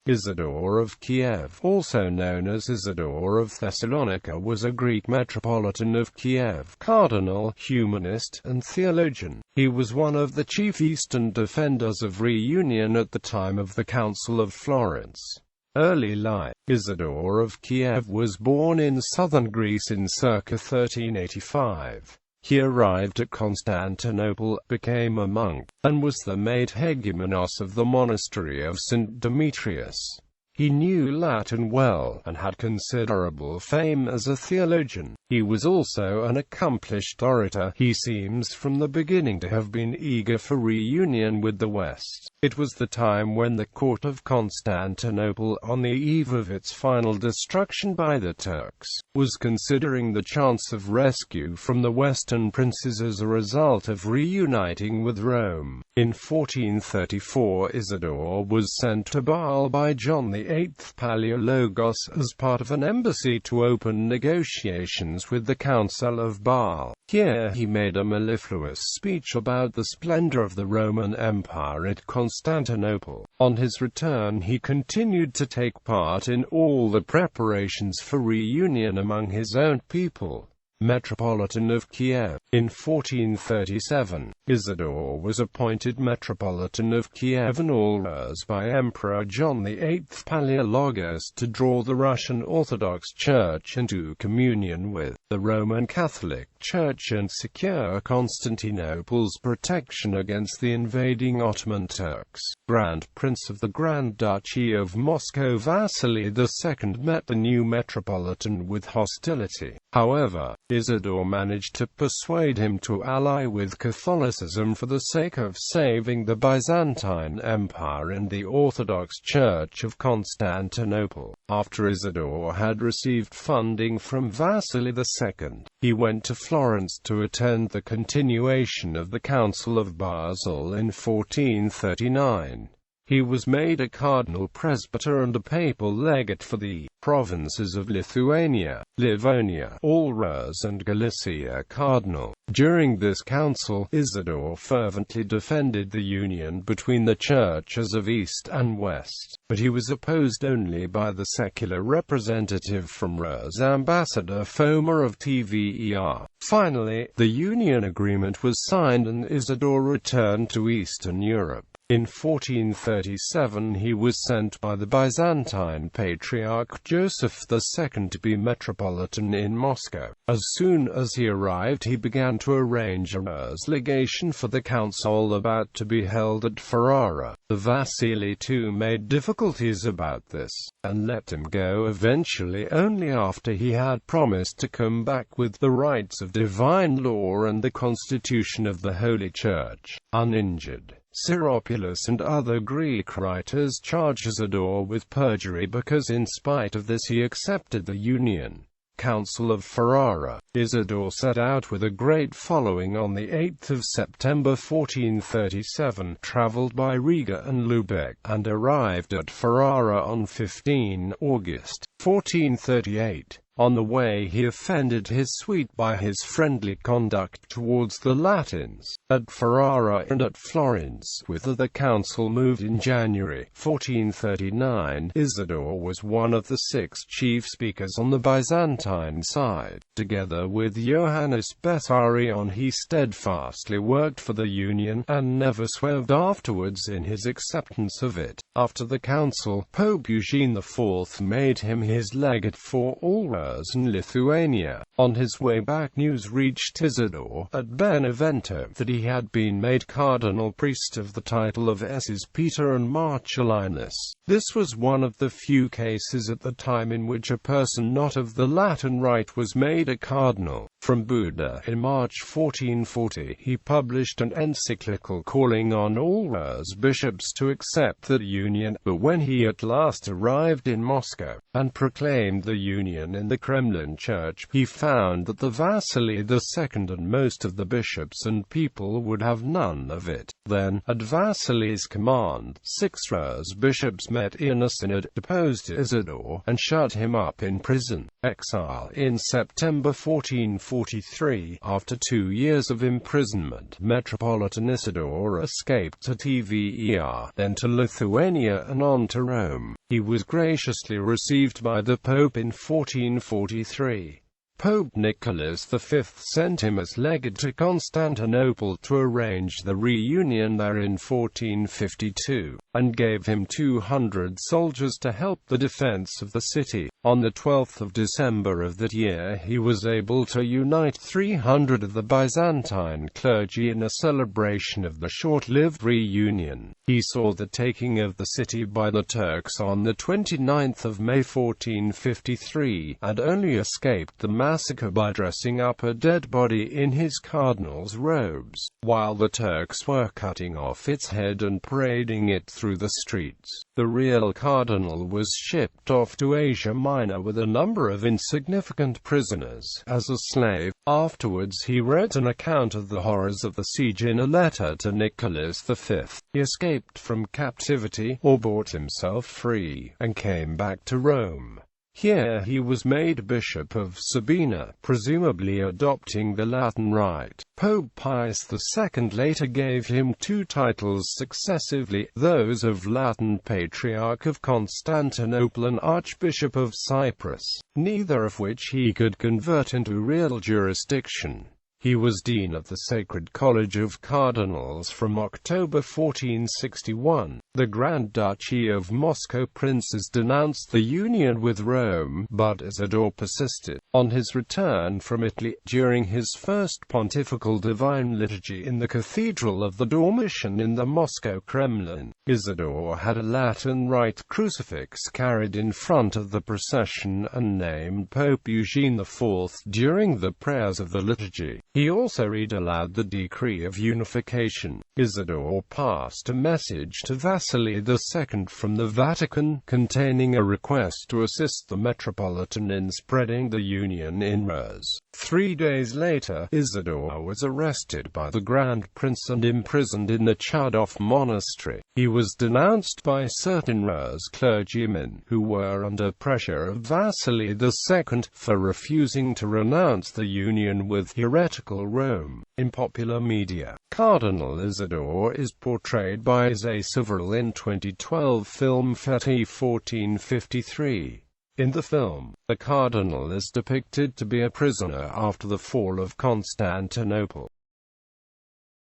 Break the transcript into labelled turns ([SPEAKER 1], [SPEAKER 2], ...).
[SPEAKER 1] Isidore of Kiev, also known as Isidore of Thessalonica, was a Greek Metropolitan of Kiev, cardinal, humanist, and theologian. He was one of the chief Eastern defenders of reunion at the time of the Council of Florence. Early life. Isidore of Kiev was born in southern Greece in circa 1385. He arrived at Constantinople, became a monk, and was the made hegemonos of the monastery of St. Demetrius. He knew Latin well, and had considerable fame as a theologian. He was also an accomplished orator. He seems from the beginning to have been eager for reunion with the West. It was the time when the court of Constantinople, on the eve of its final destruction by the Turks, was considering the chance of rescue from the Western princes as a result of reuniting with Rome. In 1434, Isidore was sent to Basel by John VIII Palaeologos as part of an embassy to open negotiations with the Council of Basel. Here he made a mellifluous speech about the splendor of the Roman Empire at Constantinople. On his return he continued to take part in all the preparations for reunion among his own people. Metropolitan of Kiev. In 1437, Isidore was appointed Metropolitan of Kiev and All-Rus by Emperor John VIII Palaeologos to draw the Russian Orthodox Church into communion with the Roman Catholic Church and secure Constantinople's protection against the invading Ottoman Turks. Grand Prince of the Grand Duchy of Moscow Vasily II met the new Metropolitan with hostility. However, Isidore managed to persuade him to ally with Catholicism for the sake of saving the Byzantine Empire and the Orthodox Church of Constantinople. After Isidore had received funding from Vasily II, he went to Florence to attend the continuation of the Council of Basel in 1439. He was made a cardinal presbyter and a papal legate for the provinces of Lithuania, Livonia, All-Rus and Galicia. Cardinal. During this council, Isidore fervently defended the union between the churches of East and West, but he was opposed only by the secular representative from Rus, Ambassador Foma of Tver. Finally, the union agreement was signed and Isidore returned to Eastern Europe. In 1437 he was sent by the Byzantine Patriarch Joseph II to be Metropolitan in Moscow. As soon as he arrived he began to arrange a Rus legation for the council about to be held at Ferrara. The Vasily II made difficulties about this, and let him go eventually only after he had promised to come back with the rights of divine law and the constitution of the Holy Church, uninjured. Syropoulos and other Greek writers charge Isidore with perjury because in spite of this he accepted the union. Council of Ferrara. Isidore set out with a great following on the 8th of September 1437, travelled by Riga and Lubeck, and arrived at Ferrara on 15 August 1438. On the way he offended his suite by his friendly conduct towards the Latins. At Ferrara and at Florence, whither the council moved in January 1439, Isidore was one of the 6 chief speakers on the Byzantine side. Together with Johannes Bessarion he steadfastly worked for the union, and never swerved afterwards in his acceptance of it. After the council, Pope Eugene IV made him his legate for All-Rus and Lithuania. On his way back news reached Isidore, at Benevento, that he had been made cardinal priest of the title of S's Peter and Marcellinus. This was one of the few cases at the time in which a person not of the Latin rite was made a cardinal. From Buda, in March 1440, he published an encyclical calling on all Rus bishops to accept the union, but when he at last arrived in Moscow, and proclaimed the union in the Kremlin church, he found that the Vasily II and most of the bishops and people would have none of it. Then, at Vasily's command, 6 Rus bishops met in a synod, deposed Isidore, and shut him up in prison. Exile. In September 1443, after 2 years of imprisonment, Metropolitan Isidore escaped to Tver, then to Lithuania and on to Rome. He was graciously received by the Pope in 1443. Pope Nicholas V sent him as legate to Constantinople to arrange the reunion there in 1452, and gave him 200 soldiers to help the defense of the city. On the 12th of December of that year he was able to unite 300 of the Byzantine clergy in a celebration of the short-lived reunion. He saw the taking of the city by the Turks on the 29th of May 1453, and only escaped the massacre by dressing up a dead body in his cardinal's robes, while the Turks were cutting off its head and parading it through the streets. The real cardinal was shipped off to Asia Minor with a number of insignificant prisoners, as a slave. Afterwards he wrote an account of the horrors of the siege in a letter to Nicholas V. He escaped from captivity, or bought himself free, and came back to Rome. Here he was made Bishop of Sabina, presumably adopting the Latin rite. Pope Pius II later gave him two titles successively, those of Latin Patriarch of Constantinople and Archbishop of Cyprus, neither of which he could convert into real jurisdiction. He was Dean of the Sacred College of Cardinals from October 1461. The Grand Duchy of Moscow princes denounced the union with Rome, but Isidore persisted. On his return from Italy, during his first pontifical divine liturgy in the Cathedral of the Dormition in the Moscow Kremlin, Isidore had a Latin Rite crucifix carried in front of the procession and named Pope Eugene IV during the prayers of the liturgy. He also read aloud the decree of unification. Isidore passed a message to Vasily II from the Vatican, containing a request to assist the Metropolitan in spreading the union in Rus. 3 days later, Isidore was arrested by the Grand Prince and imprisoned in the Chadov monastery. He was denounced by certain Rus clergymen, who were under pressure of Vasily II, for refusing to renounce the union with heretical Rome. In popular media, Cardinal Isidore is portrayed by Isai Severil in 2012 film Feti 1453. In the film, the cardinal is depicted to be a prisoner after the fall of Constantinople.